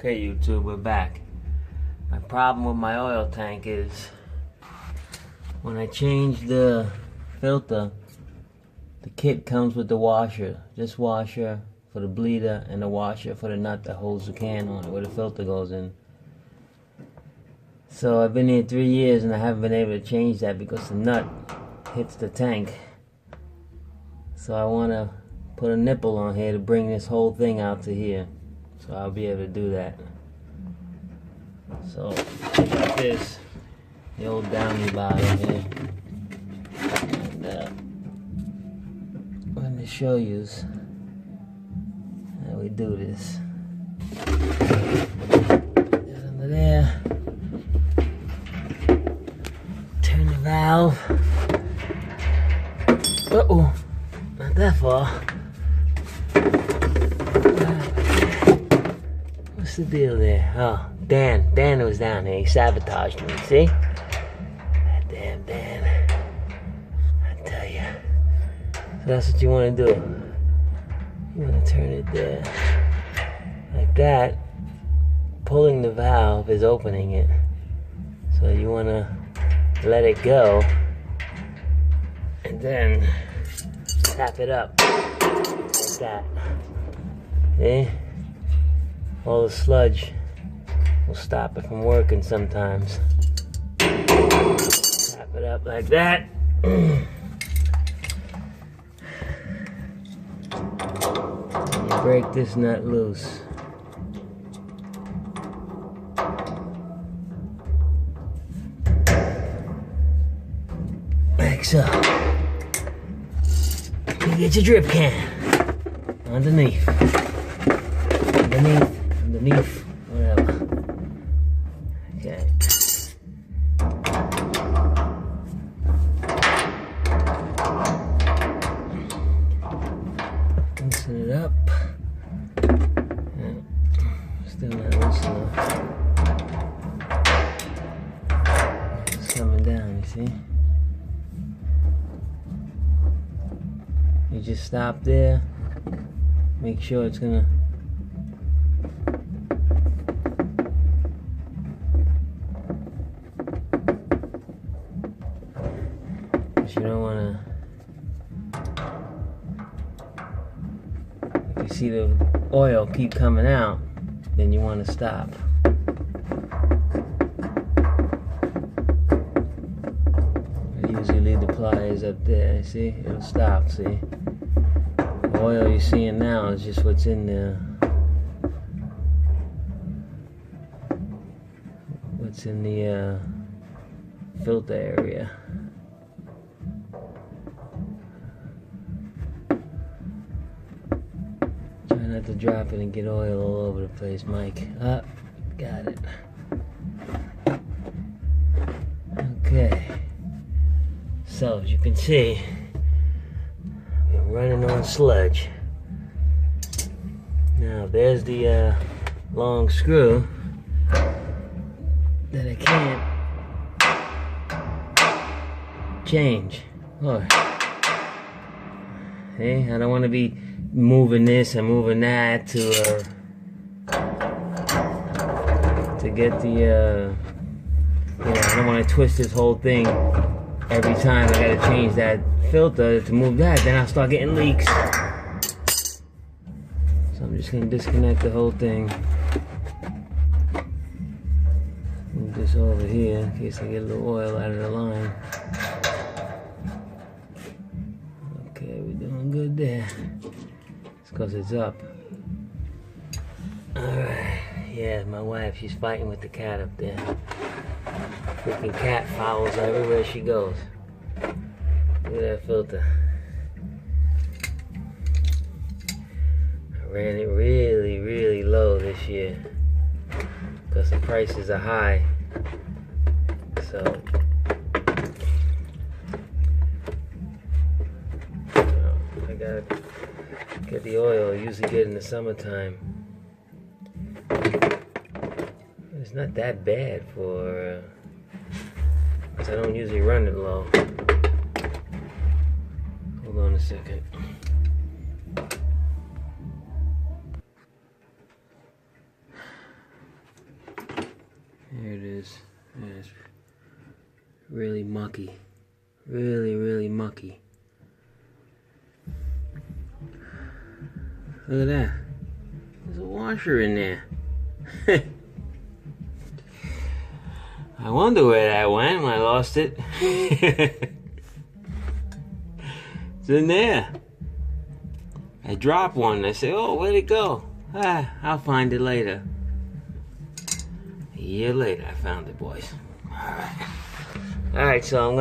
Okay, YouTube, we're back. My problem with my oil tank is when I change the filter, the kit comes with the washer. This washer for the bleeder and the washer for the nut that holds the can on it, where the filter goes in. So I've been here 3 years and I haven't been able to change that because the nut hits the tank. So I want to put a nipple on here to bring this whole thing out to here. So I'll be able to do that. So I got this, the old Downy bottle here. And I'm going to show you how we do this. Get under there. Turn the valve. Uh-oh, not that far. What's the deal there? Oh, Dan was down there. He sabotaged me, see? That damn Dan. I tell you. So that's what you want to do. You want to turn it there. Like that. Pulling the valve is opening it. So you want to let it go. And then tap it up. Like that. See? All the sludge will stop it from working sometimes. Tap it up like that. And break this nut loose. Like so. You get your drip can underneath, whatever. Okay. Loosen it up. Yeah. Still not loose enough. It's coming down, you see? You just stop there. Make sure it's gonna. You don't wanna. If you see the oil keep coming out, then you wanna stop. I usually leave the pliers up there. See, it'll stop. See. The oil you're seeing now is just what's in there. What's in the filter area. Try not to drop it and get oil all over the place, Mike. Up, got it. Okay. So as you can see, running on sludge. Now there's the long screw that I can't change. Oh. Hey, I don't want to be moving this and moving that to get the you know, I don't want to twist this whole thing every time. I gotta change that filter to move that, then I'll start getting leaks. So I'm just gonna disconnect the whole thing. Move this over here in case I get a little oil out of the line. Okay, we're doing good there. It's because it's up. Alright, yeah, my wife, she's fighting with the cat up there. Freaking cat follows her everywhere she goes. Look at that filter. I ran it really, really low this year because the prices are high. So I gotta get the oil I usually get in the summertime. It's not that bad for because I don't usually run it low. Hold on a second. There it is. Yeah, it's really mucky. Really, really mucky. Look at that. There's a washer in there. I wonder where that went when I lost it. It's in there. I dropped one. I say, oh, where'd it go? I'll find it later. A year later, I found it, boys. Alright. Alright, so I'm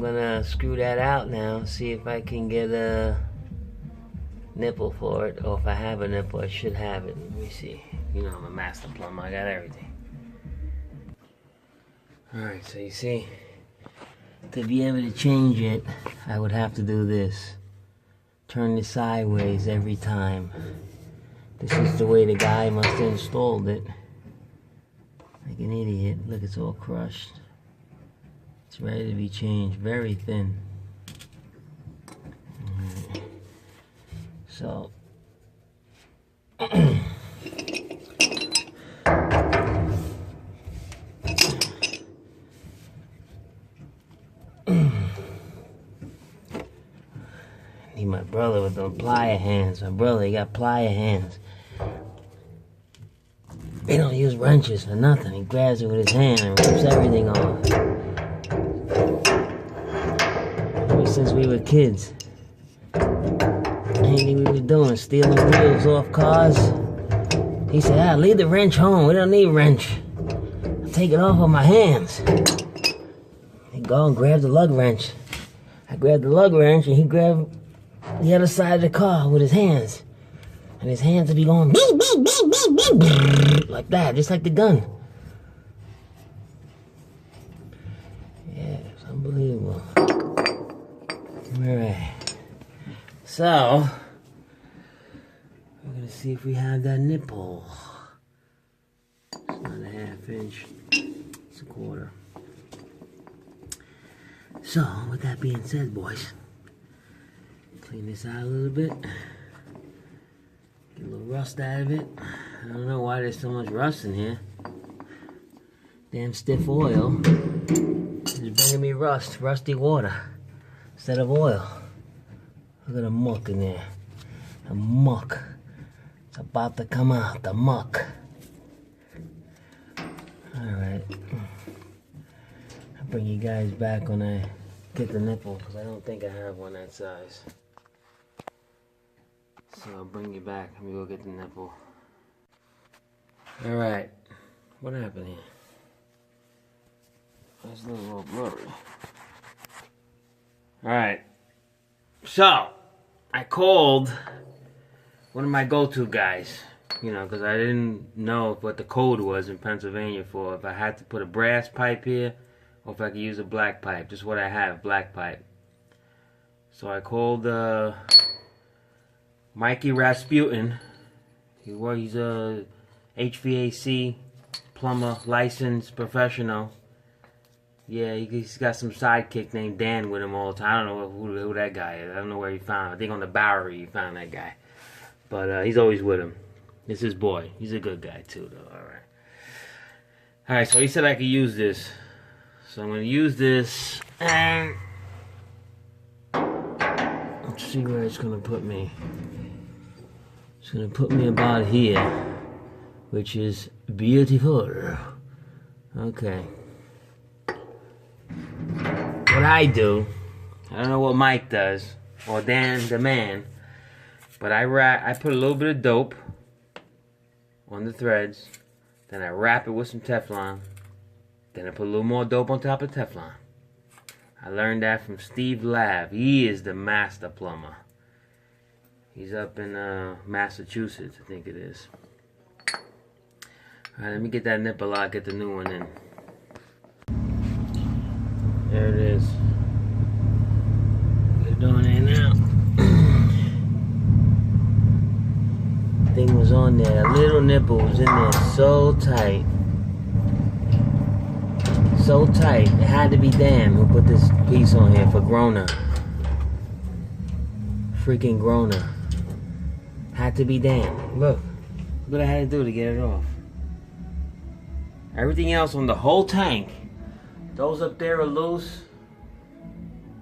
gonna screw that out now, see if I can get a nipple for it, or if I have a nipple, I should have it. Let me see. You know, I'm a master plumber, I got everything. Alright, so you see, to be able to change it, I would have to do this. Turn it sideways every time. This is the way the guy must have installed it. Like an idiot. Look, it's all crushed. It's ready to be changed. Very thin. Right. So need my brother with them plier hands. My brother, he got plier hands. They don't use wrenches for nothing. He grabs it with his hand and rips everything off. Ever since we were kids. Anything we were doing, stealing wheels off cars. He said, leave the wrench home. We don't need a wrench. I'll take it off with my hands. He'd go and grab the lug wrench. I grabbed the lug wrench and he grabbed the other side of the car with his hands. And his hands would be going beep, beep, beep, beep, beep, beep, like that, just like the gun. Yeah, it's unbelievable. Alright. So, we're going to see if we have that nipple. It's not a ½ inch, it's a quarter. So, with that being said, boys, clean this out a little bit. Get a little rust out of it. I don't know why there's so much rust in here. Damn stiff oil is bringing me rust, rusty water instead of oil. Look at the muck in there. The muck. It's about to come out, the muck. Alright. I'll bring you guys back when I get the nipple, because I don't think I have one that size. So I'll bring you back. Let me go get the nipple. Alright. What happened here? It's a little blurry. Alright. So, I called one of my go-to guys. You know, because I didn't know what the code was in Pennsylvania for if I had to put a brass pipe here or if I could use a black pipe. Just what I have, black pipe. So I called Mikey Rasputin. He's a HVAC plumber, licensed professional. Yeah, he's got some sidekick named Dan with him all the time. I don't know who that guy is. I don't know where he found him. I think on the Bowery he found that guy. But he's always with him. It's his boy. He's a good guy too, though. Alright. Alright, so he said I could use this. So I'm going to use this and let's see where it's going to put me. It's going to put me about here, which is beautiful. Okay. What I do, I don't know what Mike does, or Dan the man, but I put a little bit of dope on the threads, then I wrap it with some Teflon, then I put a little more dope on top of Teflon. I learned that from Steve Lab. He is the master plumber. He's up in Massachusetts, I think it is. Alright, let me get that nipple out, get the new one in. There it is. We're doing it now. Thing was on there. That little nipple was in there so tight. So tight. It had to be Dan who put this piece on here for Groner. Freaking Groner. Had to be Dan. Look. Look what I had to do to get it off. Everything else on the whole tank, those up there are loose.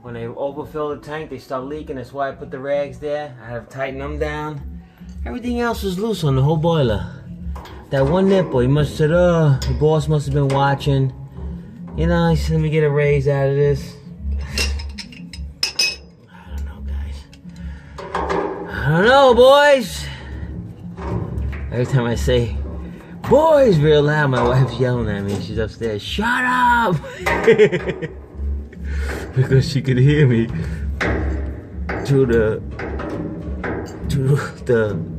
When they overfill the tank, they start leaking. That's why I put the rags there. I have to tighten them down. Everything else was loose on the whole boiler. That one nipple, he must have said, oh, the boss must have been watching. You know, he said, let me get a raise out of this. I don't know, guys. I don't know, boys. Every time I say, boys, real loud, my wife's yelling at me. She's upstairs, shut up! Because she could hear me through the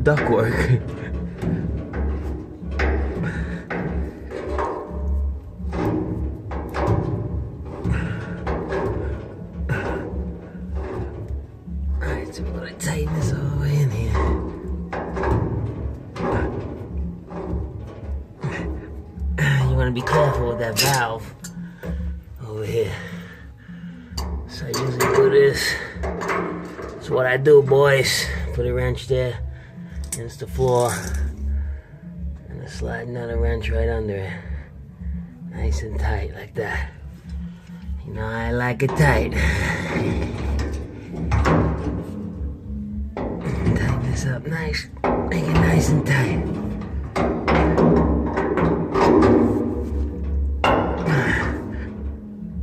ductwork. Alright, so I'm gonna tighten this all the way in here. You wanna be careful with that valve over here. So I usually do this. That's what I do, boys. Put a wrench there against the floor. And I slide another wrench right under it. Nice and tight like that. You know, I like it tight. Tighten this up nice. Make it nice and tight.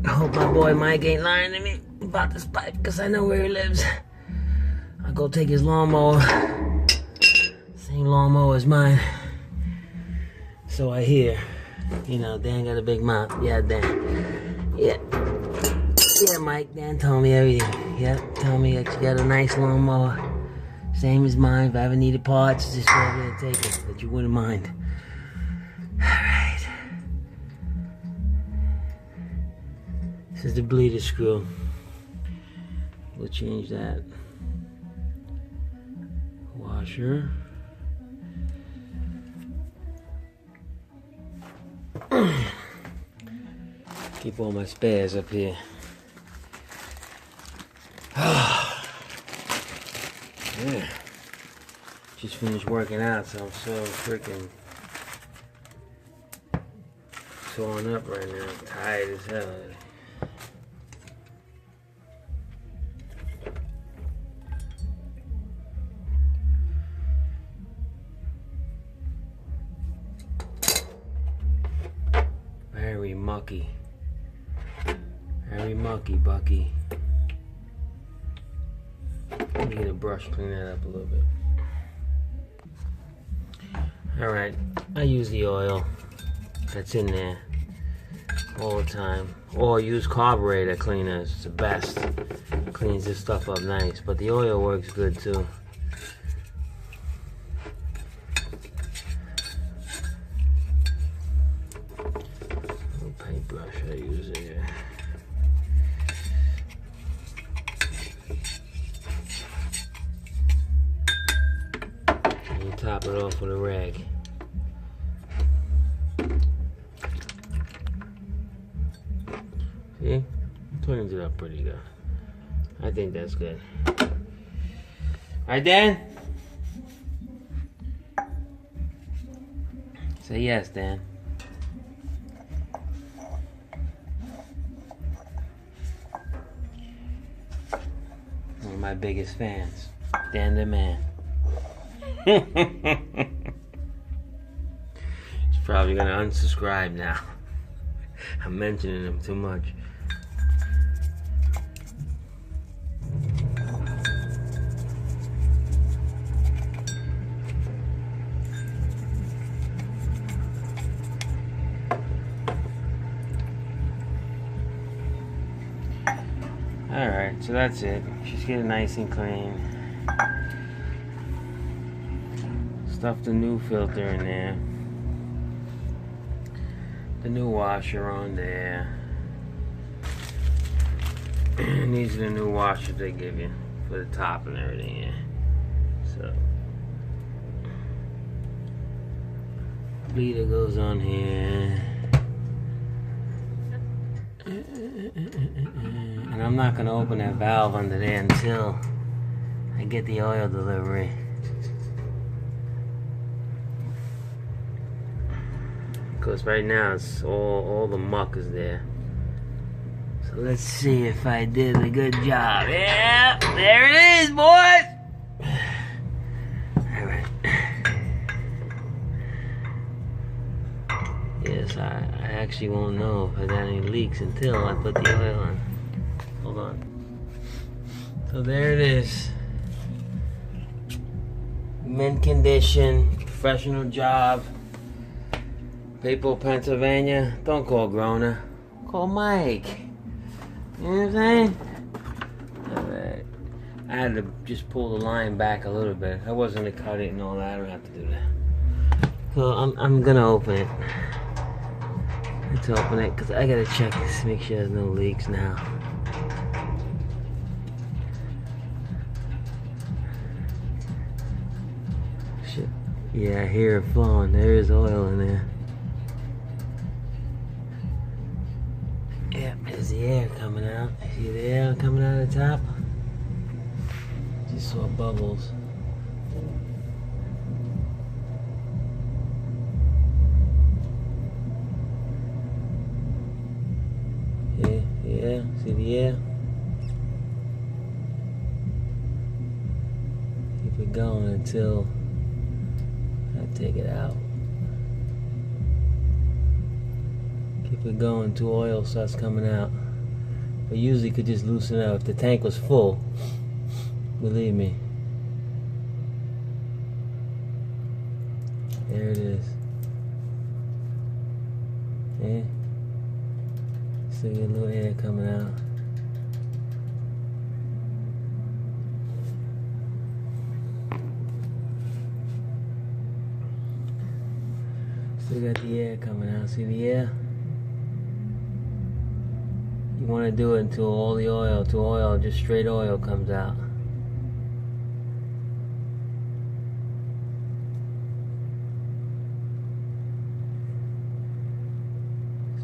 I hope my boy Mike ain't lying to me about this pipe, because I know where he lives. I'll go take his lawnmower. Same lawnmower as mine. So I hear. You know, Dan got a big mouth. Yeah, Dan. Yeah. Yeah, Mike. Dan told me everything. Yeah, told me that you got a nice lawnmower. Same as mine. If I ever needed parts, just go over there and take it. That you wouldn't mind. Alright. This is the bleeder screw. We'll change that washer. Keep all my spares up here. Yeah. Just finished working out, so I'm so freaking torn up right now. I'm tired as hell. Very mucky. Very mucky, Bucky. Let me get a brush, clean that up a little bit. Alright, I use the oil that's in there all the time. Or use carburetor cleaners, it's the best. Cleans this stuff up nice, but the oil works good too. Paintbrush I use here. And you top it off with a rag. See? Cleans it up pretty good. I think that's good. Alright, Dan? Say yes, Dan. One of my biggest fans, Dan the Man. He's probably gonna unsubscribe now. I'm mentioning him too much. Alright, so that's it. Just get it nice and clean. Stuff the new filter in there. The new washer on there. And these are the new washers they give you for the top and everything, yeah. So bleeder goes on here. And I'm not gonna open that valve under there until I get the oil delivery. Because right now it's all the muck is there. So let's see if I did a good job. Yeah, there it is, boys. All right. Yes, I actually won't know if I got any leaks until I put the oil on. Hold on. So there it is. Mint condition, professional job. People, Pennsylvania. Don't call Grona. Call Mike. You know what I'm saying? Alright. I had to just pull the line back a little bit. I wasn't gonna cut it and all that. I don't have to do that. So I'm gonna open it. Let's open it because I gotta check this, make sure there's no leaks now. Shit. Yeah, I hear it flowing. There is oil in there. Yeah, there's the air coming out. See the air coming out of the top? Just saw bubbles. Yeah, see the air? Keep it going until I take it out. Keep it going until oil starts coming out. But usually could just loosen it up. If the tank was full, believe me. There it is. Yeah. Still get a little air coming out. Still got the air coming out. See the air? You want to do it until all the oil, just straight oil comes out.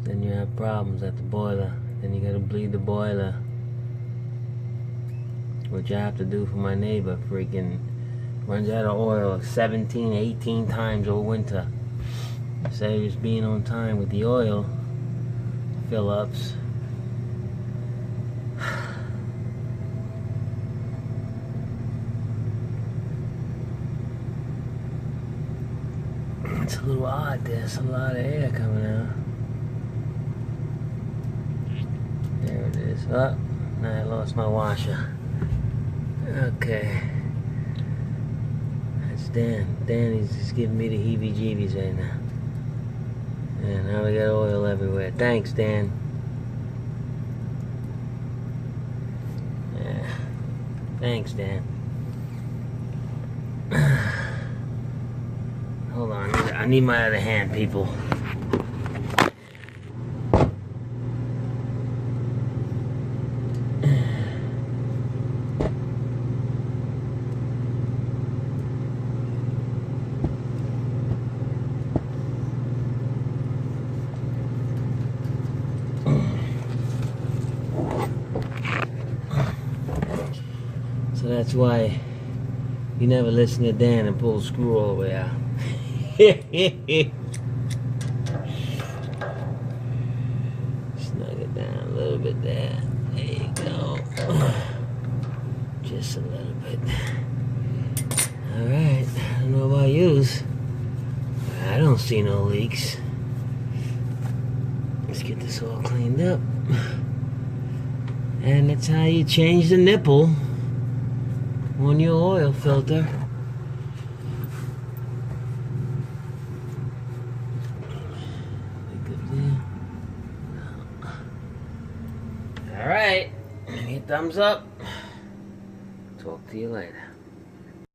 Then you have problems at the boiler. Then you gotta bleed the boiler, which I have to do for my neighbor. Freaking runs out of oil 17, 18 times over winter. Saves being on time with the oil fill-ups. It's a little odd. There's a lot of air coming out. There it is. Oh, now I lost my washer. Okay. That's Dan. Dan is just giving me the heebie-jeebies right now. And now we got oil everywhere. Thanks, Dan. Yeah. Thanks, Dan. Hold on. I need my other hand, people. So that's why you never listen to Dan and pull the screw all the way out. Snug it down a little bit there. There you go. Just a little bit. Alright, I don't know about yous. I don't see no leaks. Let's get this all cleaned up. And that's how you change the nipple on your oil filter. Alright, give me a thumbs up. Talk to you later.